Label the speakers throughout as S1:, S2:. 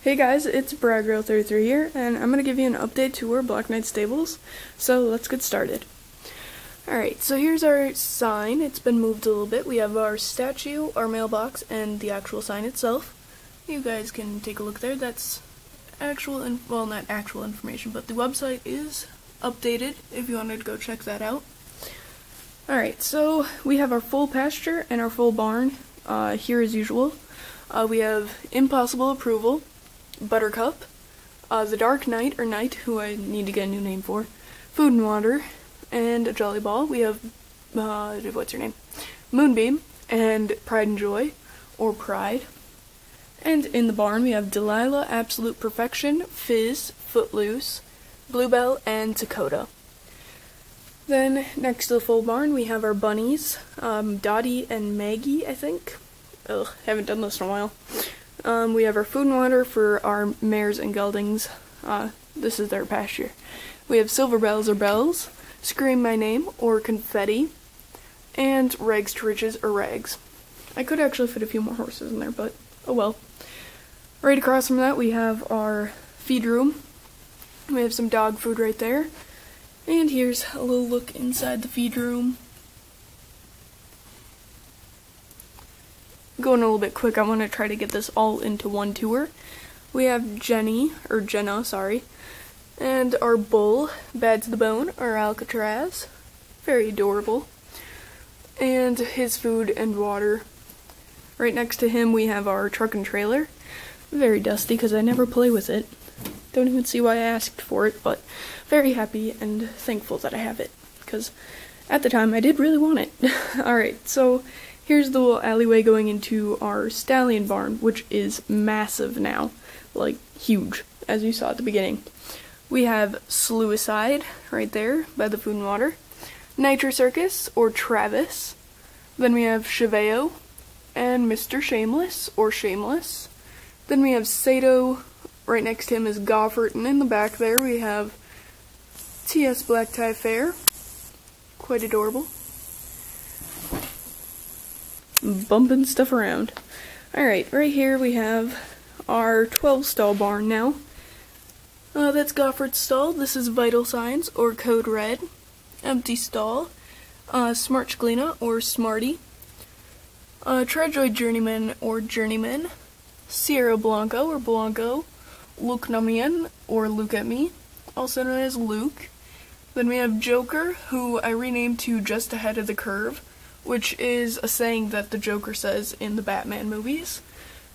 S1: Hey guys, it's Breyer33 here, and I'm going to give you an update to our Black Knight stables, so let's get started. Alright, so here's our sign. It's been moved a little bit. We have our statue, our mailbox, and the actual sign itself. You guys can take a look there. That's actual, well, not actual information, but the website is updated if you wanted to go check that out. Alright, so we have our full pasture and our full barn here as usual. We have Impossible Approval, Buttercup, the Dark Knight, or Knight, who I need to get a new name for, Food and Water, and a Jolly Ball. We have, what's her name? Moonbeam, and Pride and Joy, or Pride. And in the barn we have Delilah, Absolute Perfection, Fizz, Footloose, Bluebell, and Dakota. Then, next to the full barn, we have our bunnies, Dottie and Maggie, I think. Ugh, haven't done this in a while. We have our food and water for our mares and geldings. This is their pasture. We have Silver Bells or Bells, Scream My Name or Confetti, and Rags to Riches or Rags. I could actually fit a few more horses in there, but oh well. Right across from that we have our feed room. We have some dog food right there. And here's a little look inside the feed room. Going a little bit quick, I want to try to get this all into one tour. We have Jenna, sorry, and our bull, Bad to the Bone, or Alcatraz, very adorable, and his food and water. Right next to him we have our truck and trailer, very dusty because I never play with it. Don't even see why I asked for it, but very happy and thankful that I have it, because at the time I did really want it. Alright, so here's the little alleyway going into our stallion barn, which is massive now, like huge, as you saw at the beginning. We have Sluicide right there by the food and water, Nitro Circus or Travis, then we have Cheveo and Mr. Shameless or Shameless, then we have Sato, right next to him is Goffert, and in the back there we have TS Black Tie Fair, quite adorable. Bumping stuff around. Alright, right here we have our 12 stall barn now. That's Goffert's stall. This is Vital Signs or Code Red. Empty stall. Smart Scalina or Smarty. Trejoid Journeyman or Journeyman. Sierra Blanco or Blanco. Luke Namien or Look at Me, also known as Luke. Then we have Joker, who I renamed to Just Ahead of the Curve, which is a saying that the Joker says in the Batman movies.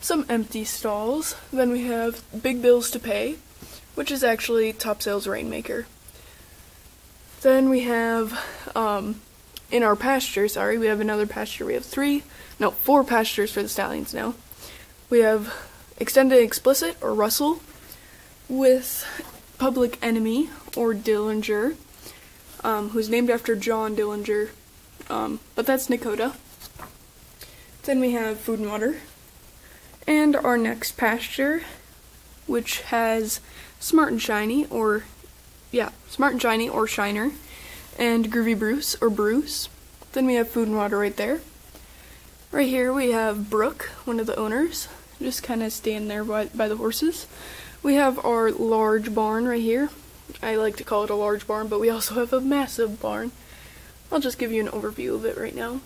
S1: Some empty stalls. Then we have Big Bills to Pay, which is actually Top Sales Rainmaker. Then we have, in our pasture, we have another pasture. We have four pastures for the stallions now. We have Extended Explicit, or Russell, with Public Enemy, or Dillinger, who's named after John Dillinger. But that's Dakota. Then we have Food and Water. And our next pasture, which has Smart and Shiny, or Shiner, and Groovy Bruce, or Bruce. Then we have Food and Water right there. Right here we have Brooke, one of the owners, just kind of standing there by the horses. We have our large barn right here. I like to call it a large barn, but we also have a massive barn. I'll just give you an overview of it right now.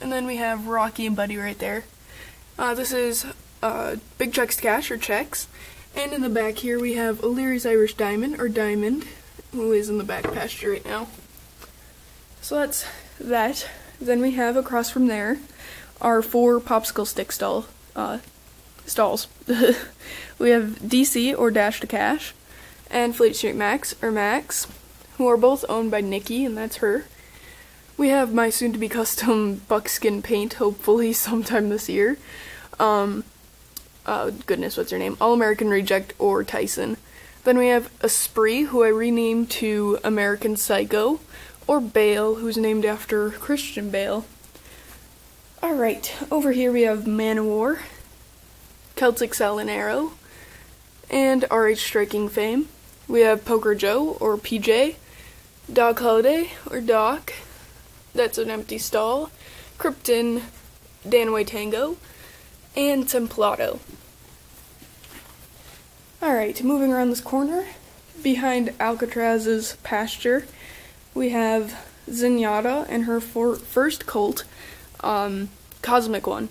S1: And then we have Rocky and Buddy right there. This is Big Checks Cash, or Checks. And in the back here we have O'Leary's Irish Diamond, or Diamond, who is in the back pasture right now. So that's that. Then we have across from there our 4 popsicle stick stalls. We have DC, or Dash to Cash, and Fleet Street Max, or Max, who are both owned by Nikki, and that's her. We have my soon-to-be custom buckskin paint, hopefully sometime this year. Goodness, what's her name? All-American Reject, or Tyson. Then we have Esprit, who I renamed to American Psycho, or Bale, who's named after Christian Bale. Alright, over here we have Manowar, Celtic Salinero, and RH Striking Fame. We have Poker Joe, or PJ, Dog Holiday, or Doc, that's an empty stall, Krypton, Danway Tango, and Templado. Alright, moving around this corner, behind Alcatraz's pasture, we have Zenyatta and her first colt, Cosmic one.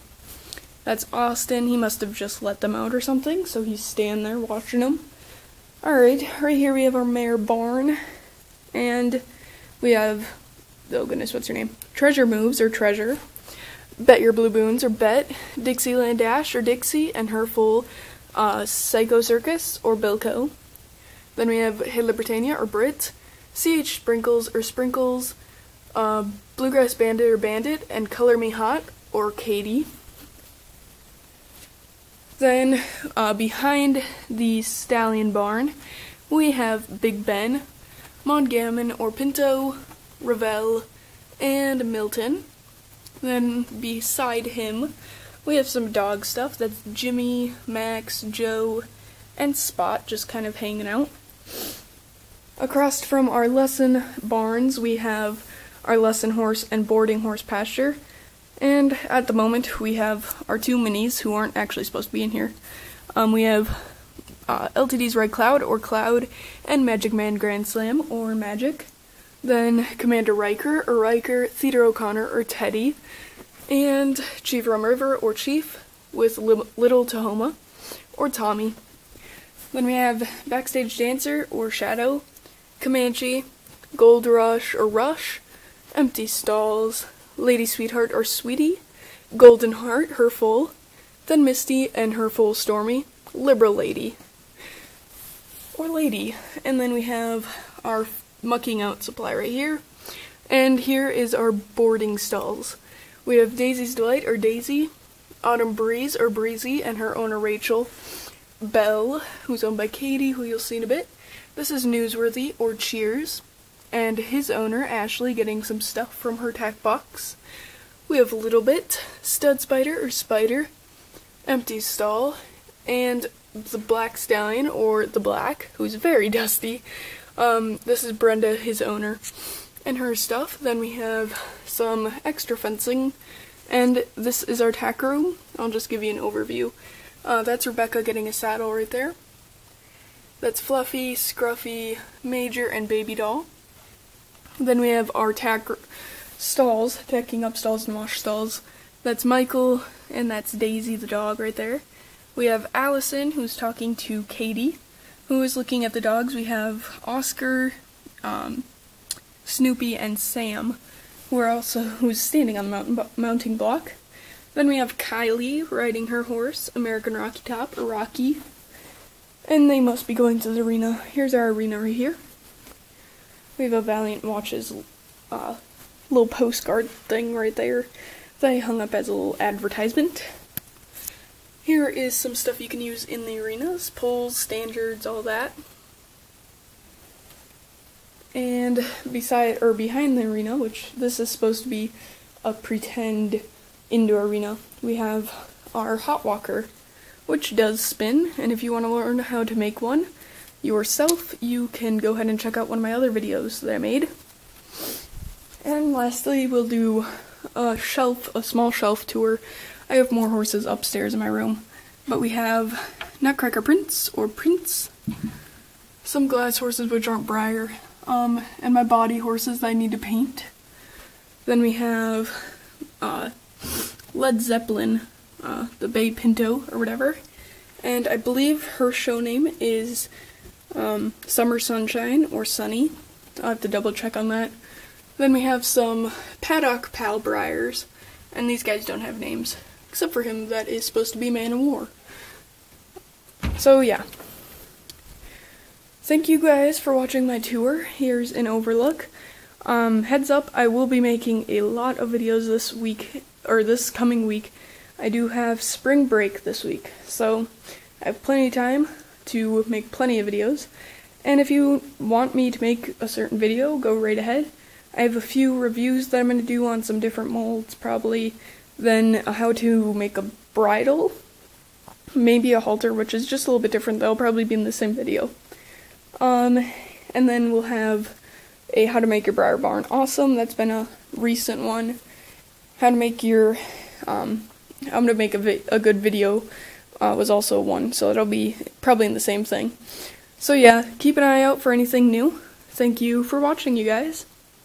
S1: That's Austin. He must have just let them out or something, so he's standing there watching them. Alright, right here we have our mare Barn, and we have, oh goodness, what's her name? Treasure Moves, or Treasure. Bet Your Blue Boons, or Bet. Dixieland Dash, or Dixie, and her full Psycho Circus, or Bilko. Then we have Hitler Britannia, or Brit. CH Sprinkles, or Sprinkles. Bluegrass Bandit, or Bandit, and Color Me Hot, or Katie. Then, behind the stallion barn, we have Big Ben, Mongammon, or Pinto, Ravel, and Milton. Then, beside him, we have some dog stuff. That's Jimmy, Max, Joe, and Spot, just kind of hanging out. Across from our lesson barns, we have our lesson horse and boarding horse pasture. And at the moment, we have our two minis who aren't actually supposed to be in here. We have LTD's Red Cloud, or Cloud, and Magic Man Grand Slam, or Magic. Then Commander Riker, or Riker, Theodore O'Connor, or Teddy, and Chief Rum River, or Chief, with Little Tahoma, or Tommy. Then we have Backstage Dancer, or Shadow, Comanche, Gold Rush, or Rush, Empty Stalls, Lady Sweetheart, or Sweetie, Golden Heart, her full, then Misty and her full Stormy, Liberal Lady, or Lady. And then we have our mucking out supply right here, and here is our boarding stalls. We have Daisy's Delight, or Daisy, Autumn Breeze, or Breezy, and her owner Rachel, Belle, who's owned by Katie, who you'll see in a bit. This is Newsworthy, or Cheers, and his owner, Ashley, getting some stuff from her tack box. We have Little Bit, Stud Spider, or Spider, Empty Stall, and the Black Stallion, or the Black, who's very dusty. This is Brenda, his owner, and her stuff. Then we have some extra fencing, and this is our tack room. I'll just give you an overview. That's Rebecca getting a saddle right there. That's Fluffy, Scruffy, Major, and Baby Doll. Then we have our tack stalls, tacking up stalls and wash stalls. That's Michael, and that's Daisy the dog right there. We have Allison, who's talking to Katie, who is looking at the dogs. We have Oscar, Snoopy, and Sam, who's standing on the mounting block. Then we have Kylie riding her horse, American Rocky Top, or Rocky, and they must be going to the arena. Here's our arena right here. We have a Valiant Watches little postcard thing right there that I hung up as a little advertisement. Here is some stuff you can use in the arenas, poles, standards, all that. And behind the arena, which this is supposed to be a pretend indoor arena, we have our hot walker, which does spin, and if you want to learn how to make one yourself, you can go ahead and check out one of my other videos that I made. And lastly, we'll do a small shelf tour. I have more horses upstairs in my room, but we have Nutcracker Prince, or Prince, some glass horses which aren't Breyer, and my body horses that I need to paint. Then we have Led Zeppelin, the Bay Pinto, or whatever, and I believe her show name is Summer Sunshine, or Sunny. I'll have to double check on that. Then we have some Paddock Pal Breyers, and these guys don't have names, except for him that is supposed to be Man of War. So yeah. Thank you guys for watching my tour. Here's an overlook. Heads up, I will be making a lot of videos this week, or this coming week. I do have spring break this week, so I have plenty of time to make plenty of videos. And if you want me to make a certain video, go right ahead. I have a few reviews that I'm going to do on some different molds, probably, then how to make a bridle, maybe a halter, which is just a little bit different. That'll probably be in the same video. And then we'll have a how to make your Breyer barn awesome. That's been a recent one. How to make your I'm gonna make a good video was also one, so it'll be probably in the same thing. So yeah, keep an eye out for anything new. Thank you for watching, you guys.